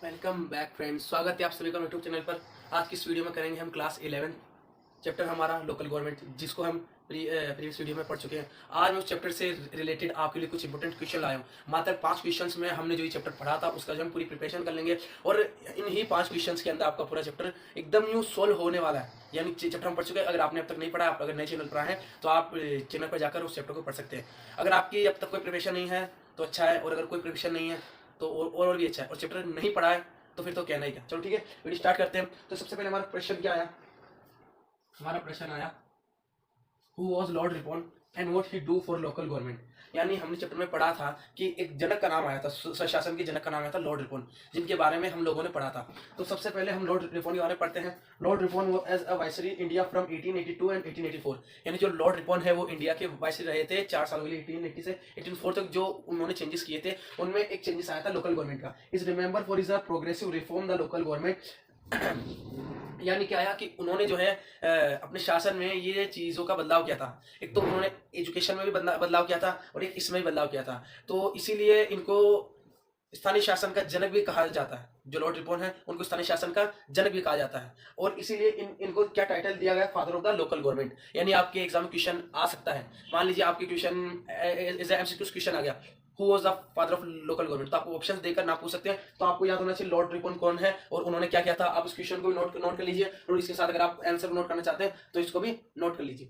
Welcome back friends, स्वागत है आप सभी का यूट्यूब चैनल पर। आज की इस वीडियो में करेंगे हम क्लास 11 चैप्टर हमारा लोकल गवर्नमेंट, जिसको हम प्रीवियस वीडियो में पढ़ चुके हैं। आज मैं उस चैप्टर से रिलेटेड आपके लिए कुछ इंपॉर्टेंट क्वेश्चन लाया हूँ। मात्र 5 क्वेश्चंस में हमने जो ये चैप्टर पढ़ा था उसका जो हम पूरी प्रिपरेशन कर लेंगे और इन ही 5 क्वेश्चंस के अंदर आपका पूरा चैप्टर एकदम न्यू सोल्व होने वाला है। यानी चैप्टर हम पढ़ चुके हैं। अगर आपने अब तक नहीं पढ़ा, आप अगर नए चैनल पर आए हैं तो आप चैनल पर जाकर उस चैप्टर को पढ़ सकते हैं। अगर आपकी अब तक कोई प्रिपरेशन नहीं है तो अच्छा है, और अगर कोई प्रिपरेशन नहीं है तो और भी अच्छा है, और चैप्टर नहीं पढ़ा है तो फिर तो कहना ही क्या। चलो ठीक है, वीडियो स्टार्ट करते हैं। तो सबसे पहले हमारा प्रश्न क्या आया? हमारा प्रश्न आया, who was Lord Ripon and what he do for local government. यानी हमने चैप्टर में पढ़ा था कि एक जनक का नाम आया था, स्वशासन के जनक का नाम आया था लॉर्ड रिपॉन, जिनके बारे में हम लोगों ने पढ़ा था। तो सबसे पहले हम लॉर्ड रिपॉन के बारे में पढ़ते हैं। Lord Ripon as a viceroy India from 1882 and 1884। यानी जो लॉर्ड रिपॉन है वो इंडिया के वाइसरी रहे थे 4 साल के लिए, 1880 से 1884 तक। जो उन्होंने चेंजेस किए थे उनमें एक चेंजेस आया था लोकल गवर्नमेंट का। Is remember for is a progressive reform the local government. यानी क्या आया कि उन्होंने जो है अपने शासन में ये चीज़ों का बदलाव किया था। एक तो उन्होंने एजुकेशन में भी बदलाव किया था और एक इसमें भी बदलाव किया था। तो इसीलिए इनको स्थानीय शासन का जनक भी कहा जाता है। जो लॉर्ड रिपॉन है उनको स्थानीय शासन का जनक भी कहा जाता है। और इसीलिए इनको क्या टाइटल दिया गया? Father of the local government. यानी आपके एग्जाम में क्वेश्चन आ सकता है, मान लीजिए आपके क्वेश्चन एमसीक्यू क्वेश्चन आ गया, who was the father of local government, तो आपको ऑप्शन देकर ना पूछ सकते हैं। तो आपको याद होना चाहिए लॉर्ड रिपॉन कौन है और उन्होंने क्या किया था। आप इस क्वेश्चन को भी नोट कर लीजिए, और इसके साथ अगर आप आंसर नोट करना चाहते हैं तो इसको भी नोट कर लीजिए।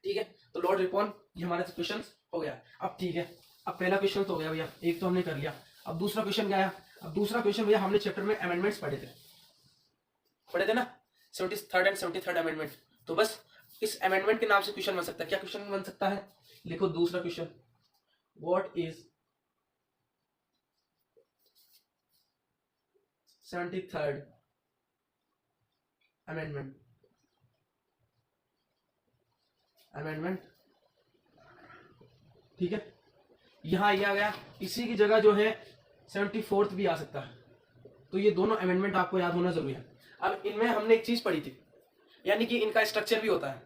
ठीक है, तो लॉर्ड रिपॉन ये हमारे क्वेश्चन हो गया। अब ठीक है, अब पहला क्वेश्चन तो हो गया भैया, एक तो हमने कर लिया। अब दूसरा क्वेश्चन क्या आया? अब दूसरा क्वेश्चन भैया, हमने चैप्टर में अमेंडमेंट्स पढ़े थे ना, 73rd एंड 73rd अमेंडमेंट। तो बस इस अमेंडमेंट के नाम से क्वेश्चन बन सकता है। क्या क्वेश्चन बन सकता है? लिखो दूसरा question, what is 73rd amendment. ठीक है, यहां ये आ गया। इसी की जगह जो है 74th भी आ सकता है। तो ये दोनों अमेंडमेंट आपको याद होना जरूरी है। अब इनमें हमने एक चीज पढ़ी थी, यानी कि इनका स्ट्रक्चर भी होता है।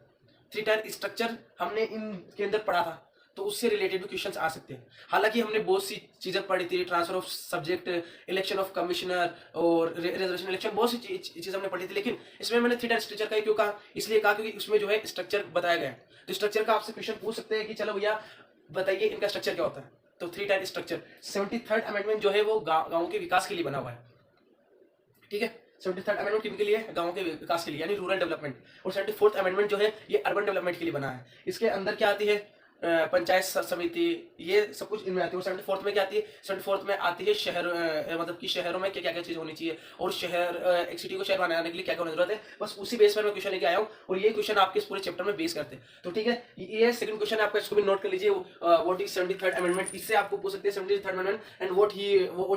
3 टायर स्ट्रक्चर हमने इनके अंदर पढ़ा था, तो उससे रिलेटेड भी क्वेश्चंस आ सकते हैं। हालांकि हमने बहुत सी चीजें पढ़ी थी, transfer of subject, election of commissioner और रिजर्वेशन इलेक्शन, बहुत सी चीजें हमने पढ़ी थी। लेकिन इसमें मैंने 3 टायर स्ट्रक्चर का क्यों कहा? इसलिए कहा क्योंकि उसमें जो है स्ट्रक्चर बताया गया है। तो स्ट्रक्चर का आपसे क्वेश्चन पूछ सकते हैं कि चलो भैया बताइए इनका स्ट्रक्चर क्या होता है। तो 3 टायर स्ट्रक्चर, 73rd अमेंडमेंट जो है वो गाँव के विकास के लिए बना हुआ है। ठीक है, 73rd अमेंडमेंट किन के लिए? गांव के विकास के लिए, यानी रूरल डेवलपमेंट। और 74th अमेंडमेंट जो है ये अर्बन डेवलपमेंट के लिए बना है। इसके अंदर क्या आती है? पंचायत समिति, ये सब कुछ इनमें आती है। और 74th में क्या आती है? 74th में आती है शहर, मतलब कि शहरों में क्या क्या चीज होनी चाहिए, और शहर एक सिटी को शहर बनाने के लिए क्या क्या होने जरूरत है। बस उसी बेस पर मैं क्वेश्चन लेके आया हूँ, और ये क्वेश्चन आपके इस पूरे चैप्टर में बेस करते हैं। तो ठीक है, ये सेकंड क्वेश्चन है आपका, इसको भी नोट कर लीजिए। व्हाट इज 73rd अमेंडमेंट, इससे आपको पूछ सकते हैं 73rd amendment and what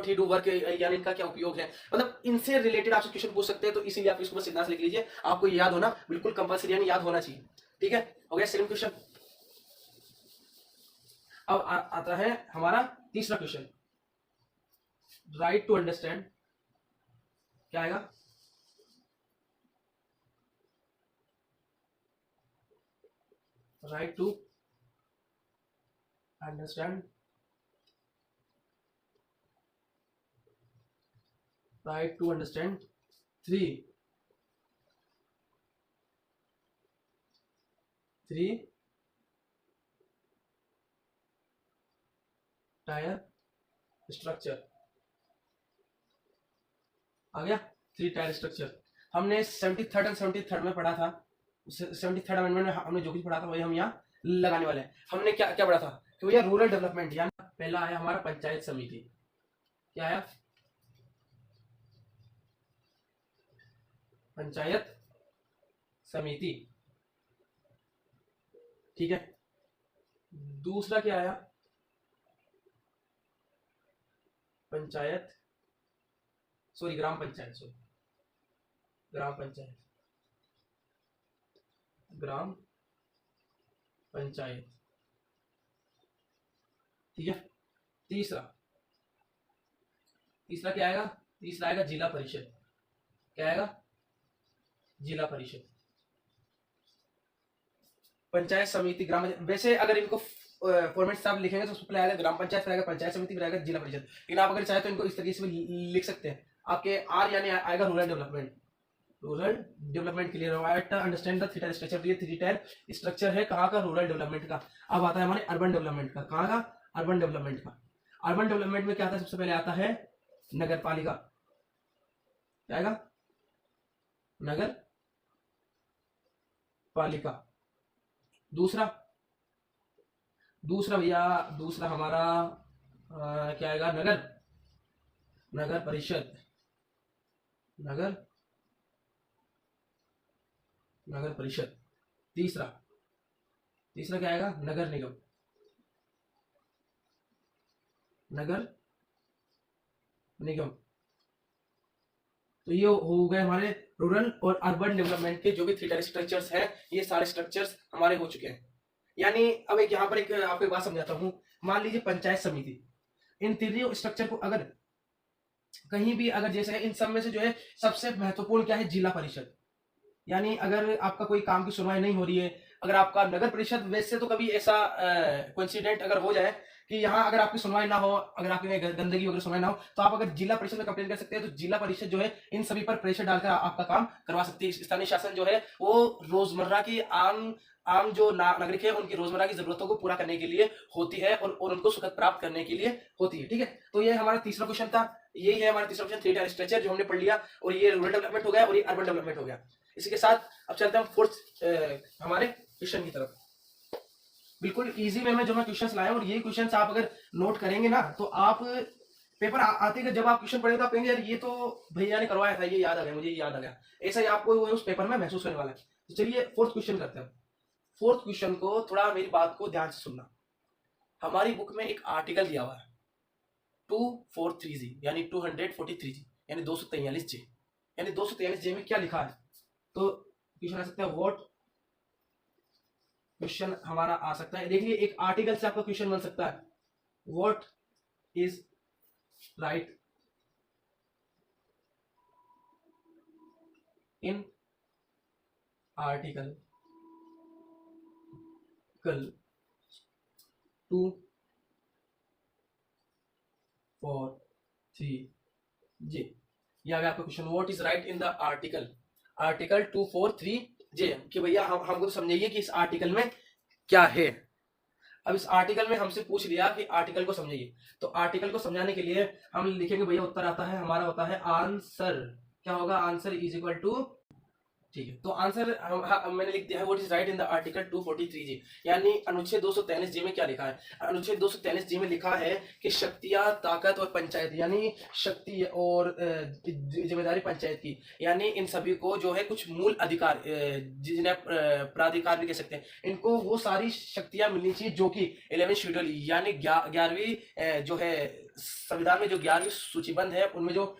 he do work, यानी इनका क्या उपयोग है। मतलब इनसे रिलेटेड आपसे क्वेश्चन पूछ सकते हैं। तो इसीलिए आप इसको बस सिद्धांत लिख लीजिए, आपको याद होना बिल्कुल कंपल्सरी, यानी याद होना चाहिए। ठीक है, हो गया सेकंड क्वेश्चन। अब आता है हमारा तीसरा क्वेश्चन, राइट टू अंडरस्टैंड। क्या आएगा? Right to understand, right to understand 3 tier structure. आ गया 3 टायर स्ट्रक्चर। हमने 73rd एंड 73rd में पढ़ा था। 73rd अमेंडमेंट में हमने जो कुछ पढ़ा था वही हम यहाँ लगाने वाले हैं। हमने क्या क्या पढ़ा था कि भैया रूरल डेवलपमेंट, यानी पहला आया हमारा पंचायत समिति। क्या आया? पंचायत समिति। ठीक है, दूसरा क्या आया? पंचायत, सॉरी ग्राम पंचायत, सॉरी ग्राम पंचायत, ग्राम पंचायत। ठीक है, तीसरा तीसरा क्या आएगा? तीसरा आएगा जिला परिषद। क्या आएगा? जिला परिषद। पंचायत समिति, ग्राम, वैसे अगर इनको फॉर्मेट से आप लिखेंगे तो उसमें पहले आएगा ग्राम पंचायत, फिर आएगा पंचायत समिति, फिर आएगा जिला परिषद। लेकिन आप अगर चाहे तो इनको इस तरीके से भी लिख सकते हैं। आपके आर यानी आएगा rural development, rural development clear होगा। अंडरस्टैंड द थीटा स्ट्रक्चर, ये थीटा स्ट्रक्चर है कहाँ का, रूरल डेवलपमेंट का। अब आता है हमारे अर्बन डेवलपमेंट का, कहाँ का, अर्बन डेवलपमेंट का। अर्बन डेवलपमेंट में क्या आता है, सबसे पहले आता है नगर पालिका, क्या आएगा, नगर पालिका। दूसरा भैया, दूसरा हमारा क्या आएगा, नगर परिषद, नगर परिषद। तीसरा क्या आएगा, नगर निगम, नगर निगम। तो ये हो गए हमारे रूरल और अर्बन डेवलपमेंट के जो भी थीटा स्ट्रक्चर्स हैं, ये सारे स्ट्रक्चर्स हमारे हो चुके हैं। यानी अब एक यहाँ पर एक आपको एक बात समझाता हूँ। मान लीजिए पंचायत समिति, इन तीनों स्ट्रक्चर को अगर कहीं भी अगर जैसे इन सब में से जो है सबसे महत्वपूर्ण क्या है, जिला परिषद। यानी अगर आपका कोई काम की सुनवाई नहीं हो रही है, अगर आपका नगर परिषद, वैसे तो कभी ऐसा कोइंसिडेंट अगर हो जाए कि यहाँ अगर आपकी सुनवाई ना हो, अगर आपकी गंदगी वगैरह सुनवाई ना हो, तो आप अगर जिला परिषद में कंप्लेन कर सकते हैं। तो जिला परिषद जो है इन सभी पर प्रेशर डालकर आपका काम करवा सकती है। स्थानीय शासन जो है वो रोजमर्रा की आम जो नागरिक है उनकी रोजमर्रा की जरूरतों को पूरा करने के लिए होती है और उनको सुखद प्राप्त करने के लिए होती है। ठीक है, तो ये हमारा तीसरा क्वेश्चन था, यही है हमारा तीसरा क्वेश्चन, थीटा स्ट्रक्चर जो हमने पढ़ लिया। और ये रूरल डेवलपमेंट हो गया और ये अर्बन डेवलपमेंट हो गया। इसी के साथ अब चलते हैं फोर्थ हमारे क्वेश्चन की तरफ। बिल्कुल इजी वे में जो मैं क्वेश्चंस लाया, और ये क्वेश्चंस आप अगर नोट करेंगे ना तो आप पेपर आते हैं जब आप क्वेश्चन पढ़ेंगे तो आप कहेंगे यार ये तो भैया ने करवाया था, ये याद आ गया, मुझे याद आ गया। ऐसा ही आपको उस पेपर में महसूस होने वाला है। तो चलिए फोर्थ क्वेश्चन करते हैं। फोर्थ क्वेश्चन को थोड़ा मेरी बात को ध्यान से सुनना। हमारी बुक में एक आर्टिकल दिया हुआ है 243G यानी 243G यानी 243G, यानी 243G में क्या लिखा है। तो क्वेश्चन आ सकता है व्हाट, क्वेश्चन हमारा आ सकता है, देखिए एक आर्टिकल से आपका क्वेश्चन बन सकता है। What is right in article 243G, ये आ गया आपका question. What is right in the article 243J, कि भैया हमको तो समझाइए कि इस आर्टिकल में क्या है। अब इस आर्टिकल में हमसे पूछ लिया कि आर्टिकल को समझाइए, तो आर्टिकल को समझाने के लिए हम लिखेंगे भैया, उत्तर आता है हमारा होता है आंसर, क्या होगा, आंसर इज इक्वल टू, ठीक है। तो आंसर मैंने लिख दिया है what is right in the article 243G, यानी अनुच्छेद 243G में क्या लिखा है। अनुच्छेद 243G में लिखा है कि शक्तियां, ताकत और पंचायत, यानी शक्ति और जिम्मेदारी पंचायत की, यानी इन सभी को जो है कुछ मूल अधिकार, जिन्हें प्राधिकार भी कह सकते हैं, इनको वो सारी शक्तियां मिलनी चाहिए जो कि 11वीं शेड्यूल यानी 11वीं जो है संविधान में जो 11वीं सूचीबद्ध है उनमें जो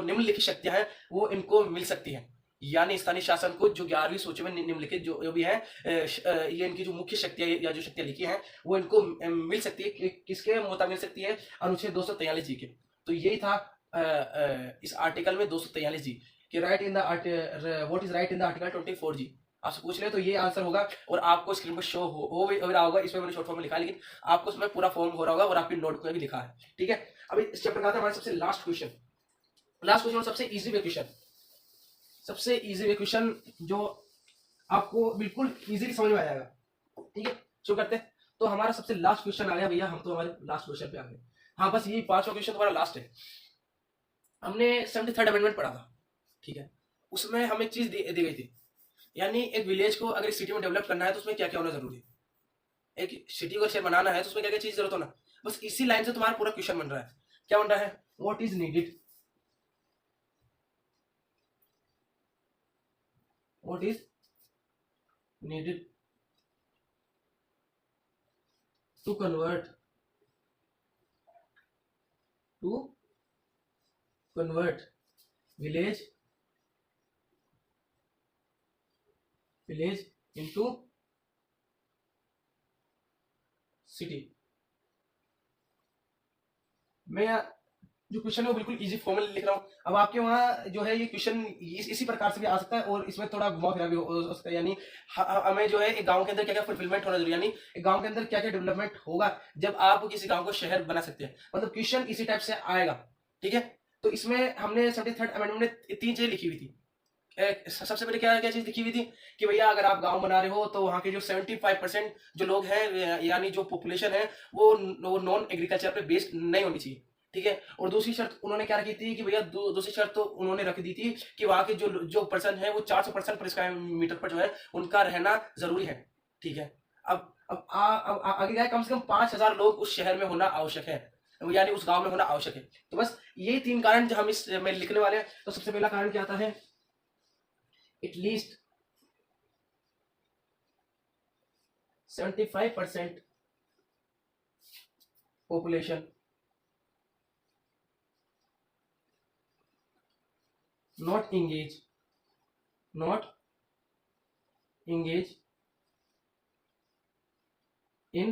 निम्नलिखित शक्तियां हैं वो इनको मिल सकती हैं। यानी स्थानीय शासन को जो 11वीं सूची में निम्नलिखित जो भी है, ये इनकी जो मुख्य शक्तियां या जो शक्तियां लिखी हैं वो इनको मिल सकती है। किसके मुताबिक मिल सकती है, अनुच्छेद 243G के। तो यही था इस आर्टिकल में 243G कि right in the what is right in the article 24G आपसे पूछ ले तो ये आंसर होगा। और आपको स्क्रीन पर शो हो रहा होगा, इसमें मैंने शॉर्ट फॉर्म में लिखा है, लेकिन आपको उसमें पूरा फॉर्म हो रहा होगा और आपकी नोटबुक में भी लिखा है। ठीक है, अभी इस चैप्टर का हमारा सबसे लास्ट क्वेश्चन, सबसे इजी वे क्वेश्चन, सबसे इजी वे क्वेश्चन जो आपको बिल्कुल इजीली समझ में आ जाएगा। ठीक है, शुरू करते हैं। तो हमारा सबसे लास्ट क्वेश्चन आ गया भैया, हम तो हमारे लास्ट क्वेश्चन पे आ गए। हाँ, बस यही 5वां क्वेश्चन तुम्हारा लास्ट है। हमने 73rd अमेंडमेंट पढ़ा था, ठीक है, उसमें हमें एक चीज दी गई थी, यानी एक विलेज को अगर सिटी में डेवलप करना है तो उसमें क्या क्या होना जरूरी है, एक सिटी को शेयर बनाना है तो उसमें क्या क्या चीज जरूरत होना। बस इसी लाइन से तुम्हारा पूरा क्वेश्चन बन रहा है। क्या बन रहा है, what is needed, what is needed to convert village into city। मैं जो क्वेश्चन है वो बिल्कुल इजी फॉर्म में लिख रहा हूँ। अब आपके वहाँ जो है ये क्वेश्चन इसी प्रकार से भी आ सकता है और इसमें थोड़ा घुमा फिरा भी हो सकता है। यानी हमें जो है एक गांव के अंदर क्या क्या फुलफिलमेंट होना जरूरी, यानी एक गांव के अंदर क्या क्या डेवलपमेंट होगा जब आप किसी गांव को शहर बना सकते हैं, मतलब क्वेश्चन इसी टाइप से आएगा। ठीक है, तो इसमें हमने 73rd अमेंडमेंट में 3 चीजें लिखी हुई थी। सबसे पहले क्या क्या चीज लिखी हुई थी कि भैया अगर आप गांव बना रहे हो तो वहाँ के जो 75% जो लोग हैं यानी जो पॉपुलेशन है वो नॉन एग्रीकल्चर पे बेस्ड नहीं होनी चाहिए। ठीक है, और दूसरी शर्त उन्होंने क्या रखी थी कि भैया दूसरी शर्त तो उन्होंने रख दी थी कि वहाँ के जो जो पर्सन है वो 400% पर स्क्वायर मीटर पर जो है उनका रहना जरूरी है। ठीक है, अब आगे क्या है, कम से कम 5,000 लोग उस शहर में होना आवश्यक है, यानी उस गांव में होना आवश्यक है। तो बस ये 3 कारण जो हम इस में लिखने वाले हैं। तो सबसे पहला कारण क्या आता है, at least 75% population not engage in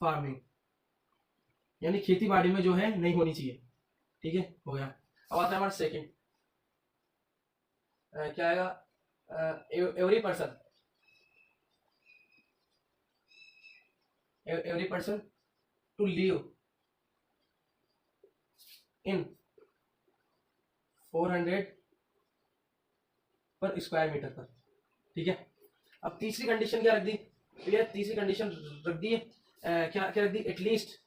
farming, यानी खेती बाड़ी में जो है नहीं होनी चाहिए। ठीक है, हो गया। अब आता है हमारा सेकंड, क्या आएगा, every person to live in 400 पर स्क्वायर मीटर पर। ठीक है, अब तीसरी कंडीशन क्या रख दी भैया, तीसरी कंडीशन रख दी क्या क्या रख दी, एटलीस्ट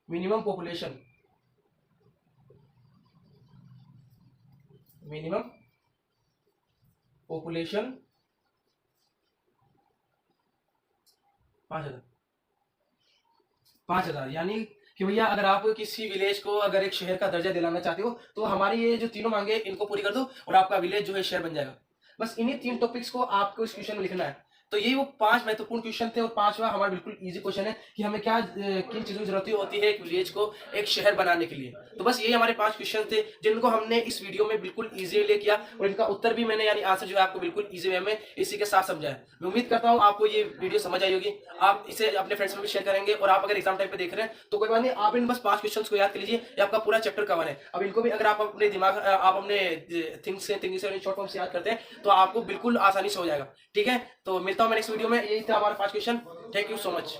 मिनिमम पॉपुलेशन 5,000, यानी कि भैया अगर आप किसी विलेज को अगर एक शहर का दर्जा दिलाना चाहते हो तो हमारी ये जो तीनों मांगे इनको पूरी कर दो और आपका विलेज जो है शहर बन जाएगा। बस इन्हीं 3 टॉपिक्स को आपको इस क्वेश्चन में लिखना है। तो ये वो 5 महत्वपूर्ण क्वेश्चन थे और 5वां हमारा बिल्कुल इजी क्वेश्चन है कि हमें क्या किन चीजों की जरूरत होती है एक विलेज को एक शहर बनाने के लिए। तो बस ये हमारे 5 क्वेश्चन थे जिनको हमने इस वीडियो में बिल्कुल इजीली किया और इनका उत्तर भी मैंने यानी आंसर जो है आपको बिल्कुल इजी वे में इसी के साथ समझाया। मैं उम्मीद करता हूँ आपको ये वीडियो समझ आई होगी, आप इसे अपने फ्रेंड्स में भी शेयर करेंगे और आप अगर एग्जाम टाइम पे देख रहे हैं तो कोई बात नहीं, आप इन बस 5 क्वेश्चन को याद कर लीजिए, ये आपका पूरा चैप्टर कवर है। अब इनको भी अगर आप अपने दिमाग आप अपने थिंकिंग से शॉर्ट फॉर्म से याद करते हैं तो आपको बिल्कुल आसानी से हो जाएगा। ठीक है, तो मिलता हूँ मैं नेक्स्ट वीडियो में। यही था हमारा 5 question. Thank you so much.